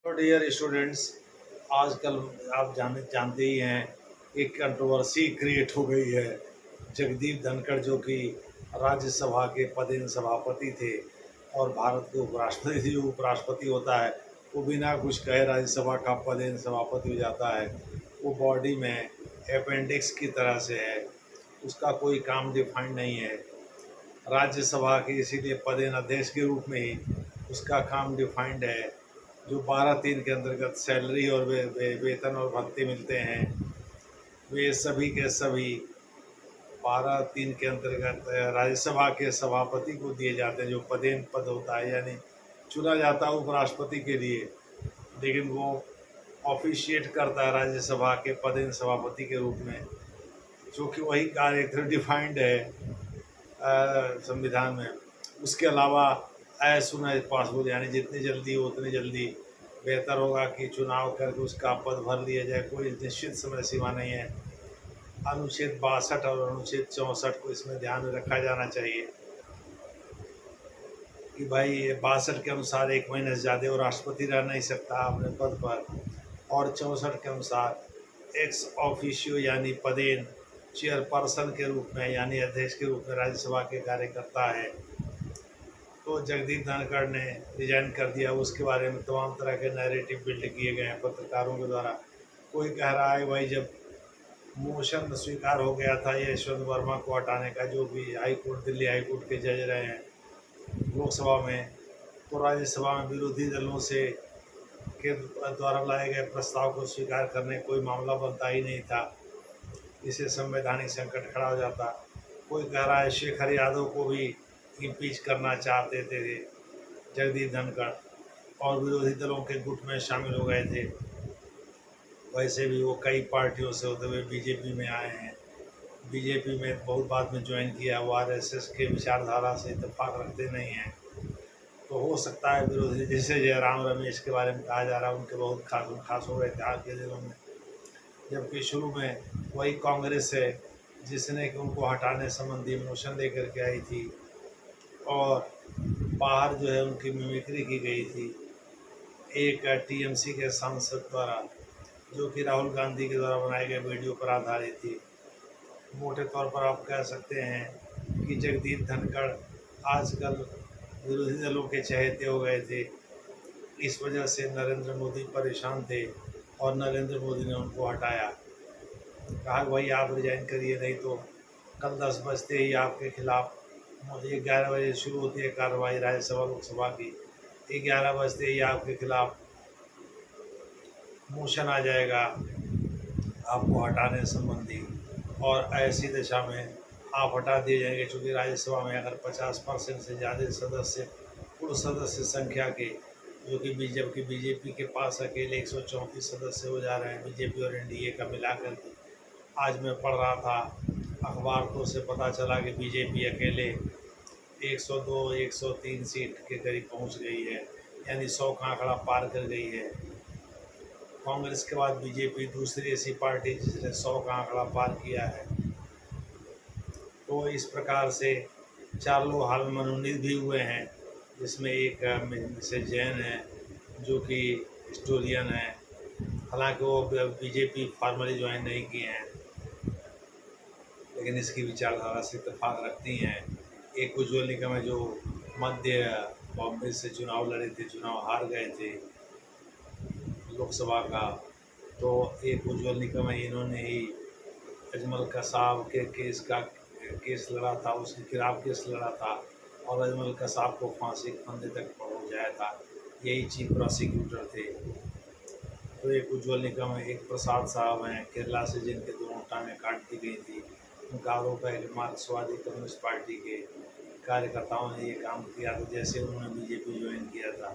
तो dear students, आजकल आप जानते ही हैं, एक कंट्रोवर्सी क्रिएट हो गई है। जगदीप धनखड़ जो कि राज्यसभा के पदेन सभापति थे और भारत के उपराष्ट्रपति जो उपराष्ट्रपति होता है वो बिना कुछ कहे राज्यसभा का पदेन सभापति हो जाता है। वो बॉडी में अपेंडिक्स की तरह से है, उसका कोई काम डिफाइंड नहीं है। राज्यसभा के इसीलिए पदेन अध्यक्ष के रूप में ही उसका काम डिफाइंड है। जो 12(3) के अंतर्गत सैलरी और वेतन और भत्ते मिलते हैं, वे सभी के सभी 12(3) के अंतर्गत राज्यसभा के सभापति को दिए जाते हैं, जो पदेन पद होता है, यानी चुना जाता है उपराष्ट्रपति के लिए, लेकिन वो ऑफिशिएट करता है राज्यसभा के पदेन सभापति के रूप में, जो कि वही कार्य डिफाइंड है संविधान में। उसके अलावा एज सुन एज पॉसिबल, यानी जितनी जल्दी हो उतनी जल्दी बेहतर होगा कि चुनाव करके उसका पद भर लिया जाए। कोई निश्चित समय सीमा नहीं है। अनुच्छेद 62 और अनुच्छेद 64 को इसमें ध्यान में रखा जाना चाहिए कि भाई 62 के अनुसार 1 महीने से ज़्यादा वो राष्ट्रपति रह नहीं सकता अपने पद पर, और 64 के अनुसार एक्स ऑफिशियो यानी पदेन चेयरपर्सन के रूप में यानी अध्यक्ष के रूप में राज्यसभा के कार्य करता है। तो जगदीप धनखड़ ने रिजाइन कर दिया। उसके बारे में तमाम तरह के नैरेटिव बिल्ड किए गए हैं पत्रकारों के द्वारा। कोई कह रहा है भाई जब मोशन स्वीकार हो गया था यशवंत वर्मा को हटाने का, जो भी दिल्ली हाई कोर्ट के जज रहे हैं लोकसभा में, तो राज्यसभा में विरोधी दलों से के द्वारा लाए गए प्रस्ताव को स्वीकार करने कोई मामला बनता ही नहीं था। इससे संवैधानिक संकट खड़ा हो जाता। कोई कह रहा है शेखर यादव को भी इम्पीच करना चाहते थे जगदीप धनखड़, और विरोधी दलों के गुट में शामिल हो गए थे। वैसे भी वो कई पार्टियों से होते हुए बीजेपी में आए हैं। बीजेपी में बहुत बाद में ज्वाइन किया। वो आरएसएस के विचारधारा से इत्तेफाक रखते नहीं हैं, तो हो सकता है विरोधी, जैसे जयराम रमेश के बारे में कहा जा रहा है, उनके बहुत खास हो गए थे आज के दिनों में। जबकि शुरू में वही कांग्रेस है जिसने कि उनको हटाने संबंधी मोशन लेकर के आई थी, और बाहर जो है उनकी मिमिक्री की गई थी एक टीएमसी के सांसद द्वारा, जो कि राहुल गांधी के द्वारा बनाए गए वीडियो पर आधारित थी। मोटे तौर पर आप कह सकते हैं कि जगदीप धनखड़ आजकल विरोधी दलों के चहेते हो गए थे। इस वजह से नरेंद्र मोदी परेशान थे और नरेंद्र मोदी ने उनको हटाया। कहा भाई आप रिजाइन करिए, नहीं तो कल 10 बजते ही आपके खिलाफ, 11 बजे शुरू होती है कार्रवाई राज्यसभा लोकसभा की, 11 बजते ही आपके खिलाफ मोशन आ जाएगा आपको हटाने संबंधी, और ऐसी दशा में आप हटा दिए जाएंगे। चूँकि राज्यसभा में अगर 50% से ज़्यादा सदस्य, कुल सदस्य संख्या के, जो कि बीजेपी के पास अकेले 134 सदस्य हो जा रहे हैं, बीजेपी और एनडीए का मिलाकर के। आज मैं पढ़ रहा था अखबार, तो उससे पता चला कि बीजेपी अकेले 102 103 सीट के करीब पहुंच गई है, यानी 100 का आंकड़ा पार कर गई है। कांग्रेस के बाद बीजेपी दूसरी ऐसी पार्टी जिसने 100 का आंकड़ा पार किया है। तो इस प्रकार से 4 लोग हाल में मनोनीत भी हुए हैं, जिसमें एक मिसेज जैन है जो कि हिस्टोरियन है। हालांकि वो बीजेपी फॉर्मली ज्वाइन नहीं किए हैं, लेकिन इसकी विचारधारा से इत्तेफाक रखती हैं। एक उज्ज्वल निकम है जो मध्य बॉम्बे से चुनाव लड़े थे, चुनाव हार गए थे लोकसभा का। तो एक उज्ज्वल निकम है, इन्होंने ही अजमल कसाब के केस लड़ा था, उसके खिलाफ केस लड़ा था, और अजमल कसाब को फांसी के फंदे तक पहुँचाया था। यही चीफ प्रोसिक्यूटर थे। तो एक उज्ज्वल निकम है, एक प्रसाद साहब हैं केरला से, जिनके दोनों टांगें काट दी गई थी। उनका आरोप है कि मार्क्सवादी कम्युनिस्ट पार्टी के कार्यकर्ताओं ने ये काम किया था जैसे उन्होंने बीजेपी ज्वाइन किया था।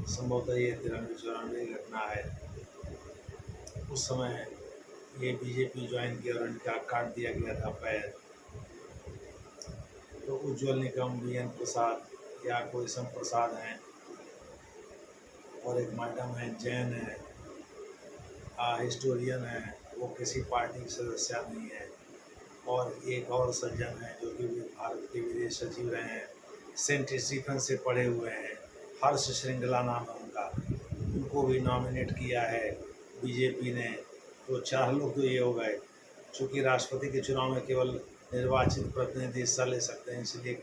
संभवतः ये 93-94 घटना है। उस समय ये बीजेपी ज्वाइन किया और इनका काट दिया गया था पैर। तो उज्ज्वल निकम, बीएन प्रसाद या कोई सम प्रसाद हैं, और एक मैडम है जैन है, हिस्टोरियन है, वो किसी पार्टी की सदस्य नहीं है। और एक और सज्जन है जो कि भारत के विदेश सचिव रहे हैं, सेंट स्टीफन से पढ़े हुए हैं, हर्ष श्रृंगला नाम है उनका। उनको भी नॉमिनेट किया है बीजेपी ने। तो 4 लोग तो ये हो गए। चूँकि राष्ट्रपति के चुनाव में केवल निर्वाचित प्रतिनिधि हिस्सा ले सकते हैं, इसलिए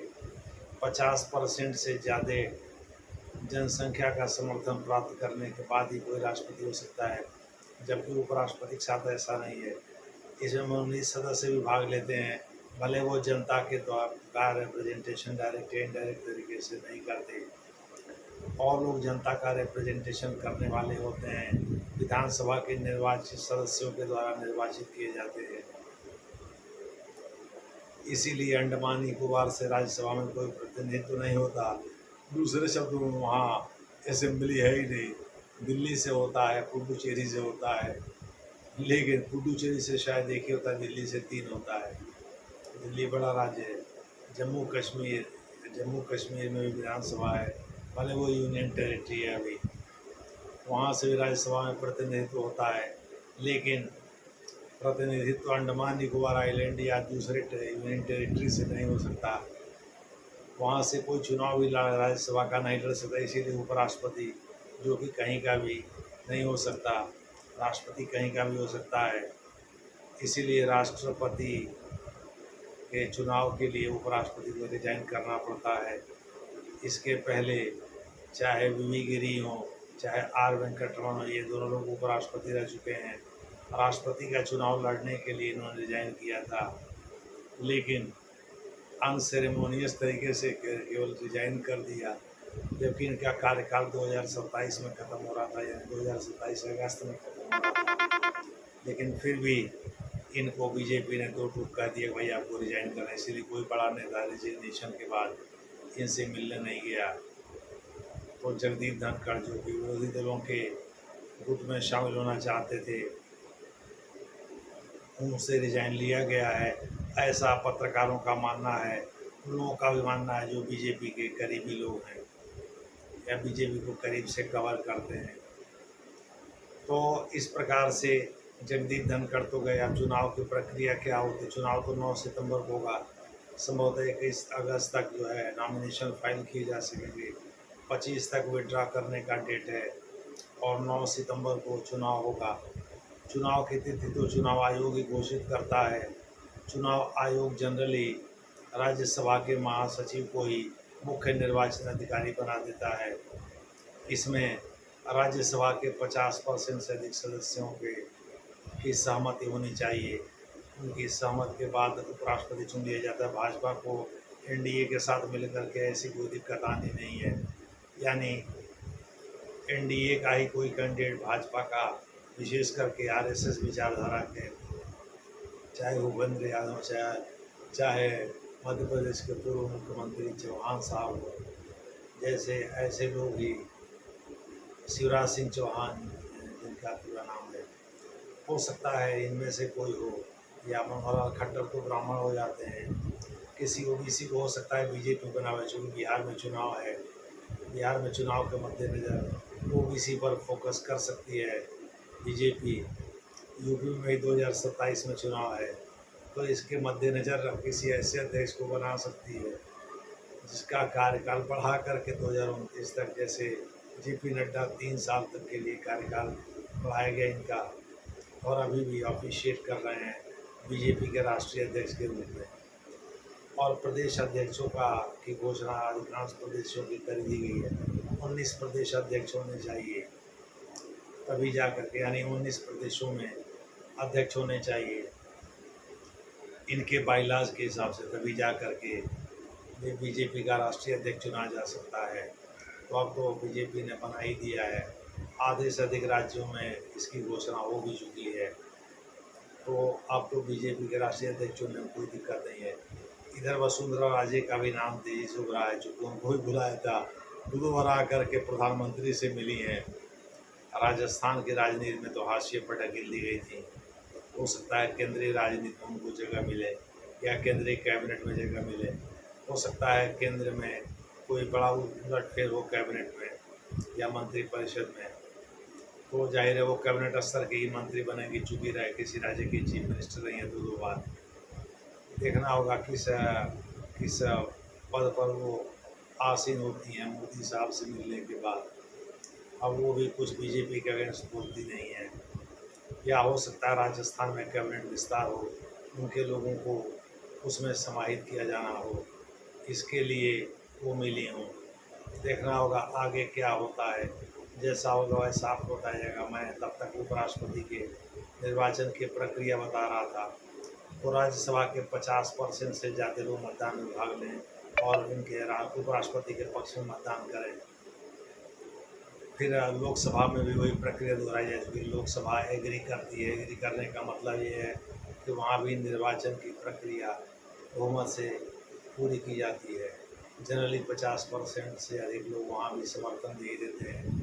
50% से ज़्यादा जनसंख्या का समर्थन प्राप्त करने के बाद ही कोई राष्ट्रपति हो सकता है, जबकि उपराष्ट्रपति के साथ ऐसा नहीं है। इसमें 19 सदस्य भी भाग लेते हैं, भले वो जनता के द्वारा रिप्रेजेंटेशन डायरेक्ट या इनडायरेक्ट तरीके से नहीं करते, और लोग जनता का रिप्रेजेंटेशन करने वाले होते हैं, विधानसभा के निर्वाचित सदस्यों के द्वारा निर्वाचित किए जाते हैं। इसीलिए अंडमान निकोबार से राज्यसभा में कोई प्रतिनिधित्व नहीं होता। दूसरे शब्दों में वहाँ असेंबली है ही नहीं। दिल्ली से होता है, पुडुचेरी से होता है, लेकिन पुडुचेरी से शायद एक ही होता है, दिल्ली से 3 होता है। दिल्ली बड़ा राज्य है। जम्मू कश्मीर में भी विधानसभा है, भले वो यूनियन टेरिटरी है अभी, वहाँ से भी राज्यसभा में प्रतिनिधित्व होता है, लेकिन प्रतिनिधित्व अंडमान निकोबार आइलैंड या दूसरे यूनियन टेरिटरी से नहीं हो सकता। वहाँ से कोई चुनाव भी राज्यसभा का नहीं लड़ सकता। इसीलिए उपराष्ट्रपति, जो कि कहीं का भी नहीं हो सकता, राष्ट्रपति कहीं का भी हो सकता है। इसीलिए राष्ट्रपति के चुनाव के लिए उपराष्ट्रपति को रिजाइन करना पड़ता है। इसके पहले चाहे वी गिरी हो, चाहे आर वेंकटरमन हो, ये दोनों लोग उपराष्ट्रपति रह चुके हैं। राष्ट्रपति का चुनाव लड़ने के लिए इन्होंने रिजाइन किया था, लेकिन अनसेरेमोनियस तरीके से केवल रिजाइन कर दिया, जबकि इनका कार्यकाल 2027 में ख़त्म हो रहा था, यानी 2027 अगस्त में ख़त्म हो रहा था। लेकिन फिर भी इनको बीजेपी ने दो टूक कर दिया, भाई आपको रिजाइन करना है। इसीलिए कोई बड़ा नेता रिजिग्नेशन के बाद इनसे मिलने नहीं गया। तो जगदीप धनखड़, जो कि विरोधी दलों के गुट में शामिल होना चाहते थे, उनसे रिजाइन लिया गया है, ऐसा पत्रकारों का मानना है। उन लोगों का भी मानना है जो बीजेपी के करीबी लोग हैं या बीजेपी को करीब से कवर करते हैं। तो इस प्रकार से जगदीप धनखड़ तो गए। अब चुनाव की प्रक्रिया क्या होती है? चुनाव तो 9 सितंबर को होगा। संभवतः 21 अगस्त तक जो है नॉमिनेशन फाइल किए जा सकेंगे। 25 तक विड्रा करने का डेट है और 9 सितंबर को चुनाव होगा। चुनाव की तिथि तो चुनाव आयोग ही घोषित करता है। चुनाव आयोग जनरली राज्यसभा के महासचिव को ही मुख्य निर्वाचन अधिकारी बना देता है। इसमें राज्यसभा के 50% से अधिक सदस्यों की सहमति होनी चाहिए। उनकी सहमति के बाद उपराष्ट्रपति चुन लिया जाता है। भाजपा को एनडीए के साथ मिलकर के ऐसी कोई दिक्कत आनी नहीं है, यानी एनडीए का ही कोई कैंडिडेट भाजपा का, विशेष करके आरएसएस विचारधारा के, चाहे भूपेंद्र यादव, चाहे मध्य प्रदेश के पूर्व मुख्यमंत्री चौहान साहब हो, जैसे ऐसे लोग ही, शिवराज सिंह चौहान जिनका पूरा नाम है, हो सकता है इनमें से कोई हो, या मनोहरलाल खट्टर तो ब्राह्मण हो जाते हैं। किसी ओबीसी को हो सकता है बीजेपी बनावे, चूँकि बिहार में चुनाव है। बिहार में चुनाव के मद्देनज़र ओबीसी पर फोकस कर सकती है बीजेपी। यूपी में भी 2027 में चुनाव है, तो इसके मद्देनज़र किसी ऐसे अध्यक्ष को बना सकती है जिसका कार्यकाल बढ़ा करके 2029 तक, जैसे जेपी नड्डा 3 साल तक के लिए कार्यकाल बढ़ाया गया इनका, और अभी भी ऑफिशिएट कर रहे हैं बीजेपी के राष्ट्रीय अध्यक्ष के रूप में। और प्रदेश अध्यक्षों की घोषणा अधिकांश प्रदेशों की कर दी गई है। 19 प्रदेश अध्यक्ष होने चाहिए, तभी जा करके, यानी 19 प्रदेशों में अध्यक्ष होने चाहिए इनके बाइलाज के हिसाब से, तभी जा करके बीजेपी का राष्ट्रीय अध्यक्ष चुना जा सकता है। तो अब तो बीजेपी ने बना ही दिया है। आधे से अधिक राज्यों में इसकी घोषणा हो भी चुकी है, तो अब तो बीजेपी के राष्ट्रीय अध्यक्ष चुनने में कोई दिक्कत नहीं है। इधर वसुंधरा राजे का भी नाम तेजी से उभरा है, चूँकि उनको भी बुलाया था, दोबारा करके प्रधानमंत्री से मिली हैं। राजस्थान की राजनीति में तो हाशिए पर ढकेल दी गई थी। हो सकता है केंद्रीय राजनीति में उनको जगह मिले या केंद्रीय कैबिनेट में जगह मिले। हो सकता है केंद्र में कोई बड़ा उलटफेर हो कैबिनेट में या मंत्रिपरिषद में, तो जाहिर है वो कैबिनेट स्तर के ही मंत्री बनेंगे, चूँकि किसी राज्य की चीफ मिनिस्टर रही है 2 बार। देखना होगा किस पद पर वो आसीन होती हैं मोदी साहब से मिलने के बाद। अब वो भी कुछ बीजेपी के अगेंस्ट बोलती नहीं है। या हो सकता है राजस्थान में कैबिनेट विस्तार हो, उनके लोगों को उसमें समाहित किया जाना हो, इसके लिए वो मिली हों। देखना होगा आगे क्या होता है, जैसा होगा वैसा आपको बताया जाएगा। मैं तब तक उपराष्ट्रपति के निर्वाचन की प्रक्रिया बता रहा था। तो राज्यसभा के 50% से ज़्यादा लोग मतदान में भाग लें और उनके उपराष्ट्रपति के पक्ष में मतदान करें। फिर लोकसभा में भी वही प्रक्रिया दोहराई जाए, क्योंकि लोकसभा एग्री करती है। एग्री करने का मतलब ये है कि वहाँ भी निर्वाचन की प्रक्रिया बहुमत से पूरी की जाती है। जनरली 50% से अधिक लोग वहाँ भी समर्थन दे देते हैं।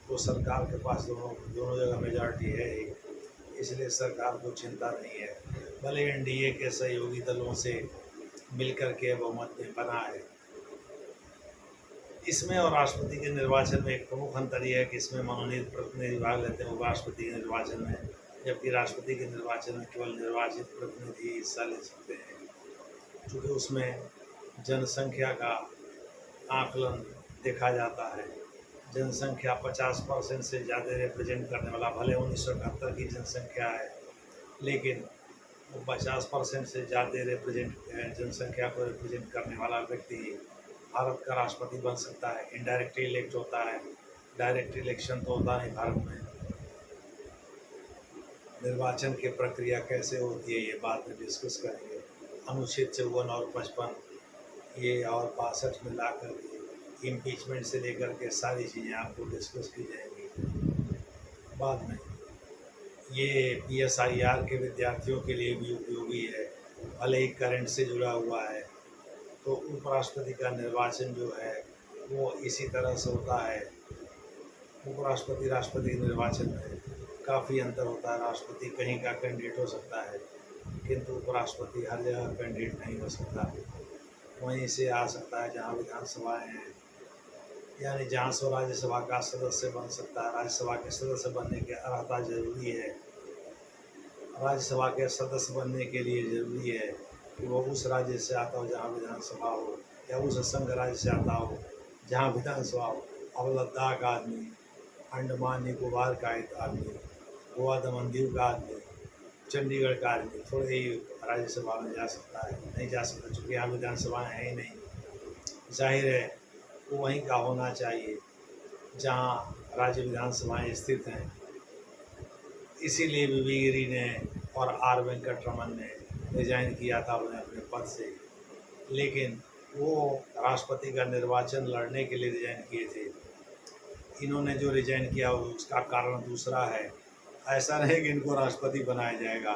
तो सरकार के पास दोनों दोनों जगह मेजॉरिटी है ही, इसलिए सरकार को चिंता नहीं है। भले एनडीए के सहयोगी दलों से मिलकर के बहुमत में बना है। इसमें और राष्ट्रपति के निर्वाचन में एक प्रमुख अंतर यह है कि इसमें मनोनीत प्रतिनिधि भाग लेते हैं उपराष्ट्रपति के निर्वाचन में, जबकि राष्ट्रपति के निर्वाचन में केवल निर्वाचित प्रतिनिधि हिस्सा ले सकते हैं। क्योंकि उसमें जनसंख्या का आकलन देखा जाता है। जनसंख्या 50% से ज़्यादा रिप्रेजेंट करने वाला, भले 1971 की जनसंख्या है, लेकिन वो 50% से ज़्यादा जनसंख्या को रिप्रेजेंट करने वाला व्यक्ति भारत का राष्ट्रपति बन सकता है। इनडायरेक्टली इलेक्ट होता है, डायरेक्ट इलेक्शन तो होता नहीं भारत में। निर्वाचन की प्रक्रिया कैसे होती है ये बाद में डिस्कस करेंगे। अनुच्छेद 54 और 55 ये और 62 मिला कर इम्पीचमेंट से लेकर के सारी चीज़ें आपको डिस्कस की जाएंगी बाद में। ये PSIR के विद्यार्थियों के लिए भी उपयोगी है, भले ही करंट से जुड़ा हुआ है। तो उपराष्ट्रपति का निर्वाचन जो है वो इसी तरह से होता है। उपराष्ट्रपति राष्ट्रपति के निर्वाचन में काफ़ी अंतर होता है। राष्ट्रपति कहीं का कैंडिडेट हो सकता है, किंतु उपराष्ट्रपति हर जगह कैंडिडेट नहीं हो सकता। वहीं से आ सकता है जहाँ विधानसभाएँ हैं, यानी जहाँ से राज्यसभा का सदस्य बन सकता है। राज्यसभा के सदस्य बनने की अर्हता जरूरी है। राज्यसभा के सदस्य बनने के लिए जरूरी है कि वो उस राज्य से आता हो जहाँ विधानसभा हो, या उस संघ राज्य से आता हो जहाँ विधानसभा हो। अब लद्दाख आदमी, अंडमान निकोबार का एक आदमी, गोवा दमन दीव का आदमी, चंडीगढ़ का आदमी थोड़े ही राज्यसभा में जा सकता है, नहीं जा सकता, चूँकि यहाँ विधानसभा है ही नहीं। जाहिर है वो वहीं का होना चाहिए जहाँ राज्य विधानसभाएँ स्थित हैं। इसीलिए वीवी गिरी ने और आर वेंकटरमन ने रिजाइन किया था उन्हें अपने पद से, लेकिन वो राष्ट्रपति का निर्वाचन लड़ने के लिए रिजाइन किए थे। इन्होंने जो रिजाइन किया उसका कारण दूसरा है। ऐसा नहीं कि इनको राष्ट्रपति बनाया जाएगा,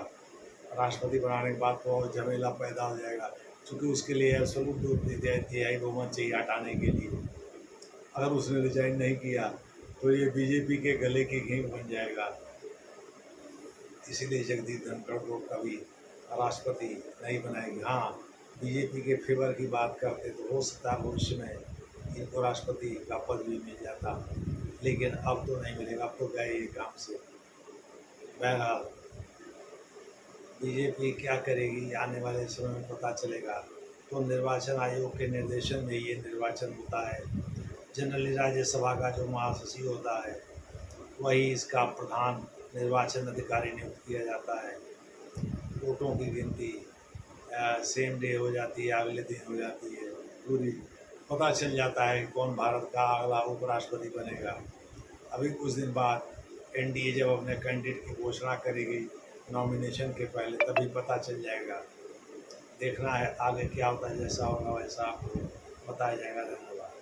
राष्ट्रपति बनाने के बाद तो झमेला पैदा हो जाएगा, क्योंकि उसके लिए एब्सोल्यूट तिहाई बहुमत चाहिए हटाने के लिए। अगर उसने रिजाइन नहीं किया तो ये बीजेपी के गले की घेंग बन जाएगा। इसीलिए जगदीप धनखड़ को कभी राष्ट्रपति नहीं बनाएगी। हाँ, बीजेपी के फेवर की बात करते तो हो सकता है भविष्य में इनको राष्ट्रपति का पद भी मिल जाता, लेकिन अब तो नहीं मिलेगा, अब तो गए ये काम से। बहरहाल बीजेपी क्या करेगी आने वाले समय में पता चलेगा। तो निर्वाचन आयोग के निर्देशन में ये निर्वाचन होता है। जनरली राज्यसभा का जो महासचिव होता है वही इसका प्रधान निर्वाचन अधिकारी नियुक्त किया जाता है। वोटों की गिनती सेम डे हो जाती है, अगले दिन हो जाती है, पूरी पता चल जाता है कौन भारत का अगला उपराष्ट्रपति बनेगा। अभी कुछ दिन बाद एनडीए जब अपने कैंडिडेट की घोषणा करेगी नॉमिनेशन के पहले, तभी पता चल जाएगा। देखना है आगे क्या होता है, जैसा होगा वैसा आपको बताया जाएगा। धन्यवाद।